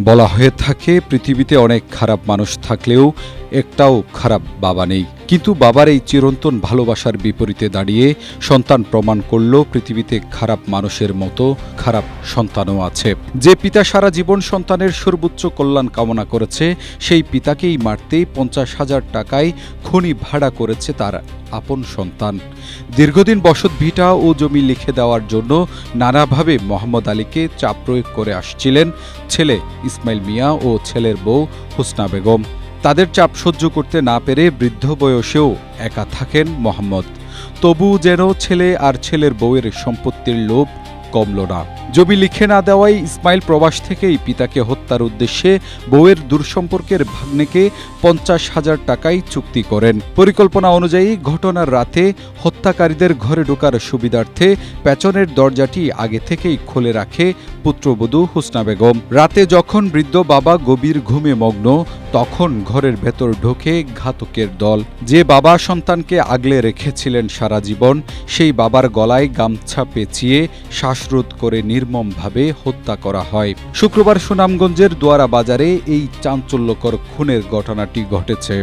বলা হয়ে থাকে পৃথিবীতে অনেক খারাপ মানুষ থাকলেও একটাও খারাপ বাবা নেই, কিন্তু বাবার এই চিরন্তন ভালোবাসার বিপরীতে দাঁড়িয়ে সন্তান প্রমাণ করল পৃথিবীতে খারাপ মানুষের মতো খারাপ সন্তানও আছে। যে পিতা সারা জীবন সন্তানের সর্বোচ্চ কল্যাণ কামনা করেছে, সেই পিতাকেই মারতে 50,000 টাকায় খনি ভাড়া করেছে তার আপন সন্তান। দীর্ঘদিন বসত ভিটা ও জমি লিখে দেওয়ার জন্য নানাভাবে মোহাম্মদ আলীকে চাপ প্রয়োগ করে আসছিলেন ছেলে ইসমাইল মিয়া ও ছেলের বউ হোসনা বেগম। তাদের চাপ সহ্য করতে না পেরে বৃদ্ধ বয়সেও একা থাকেন মোহাম্মদ। তবুও যেন ছেলে আর ছেলের বউয়ের সম্পত্তির লোভ কমল না। জমি লিখে না দেওয়ায় ইসমাইল প্রবাস থেকেই পিতাকে হত্যার উদ্দেশ্যে বউয়ের দূরসম্পর্কের ভাগ্নেকে 50,000 টাকায় চুক্তি করেন। পরিকল্পনা অনুযায়ী ঘটনার রাতে হত্যাকারীদের ঘরে ঢোকার সুবিধার্থে পেছনের দরজাটি আগে থেকেই খুলে রাখে পুত্রবধূ হোসনা বেগম। রাতে যখন বৃদ্ধ বাবা গভীর ঘুমে মগ্ন, তখন ঘরের ভেতর ঢোকে ঘাতকের দল। যে বাবা সন্তানকে আগলে রেখেছিলেন সারা জীবন, সেই বাবার গলায় গামছা পেঁচিয়ে শ্বাসরোধ করে নির্মমভাবে হত্যা করা হয়। শুক্রবার সুনামগঞ্জের দোয়ারা বাজারে এই চাঞ্চল্যকর খুনের ঘটনাটি ঘটেছে।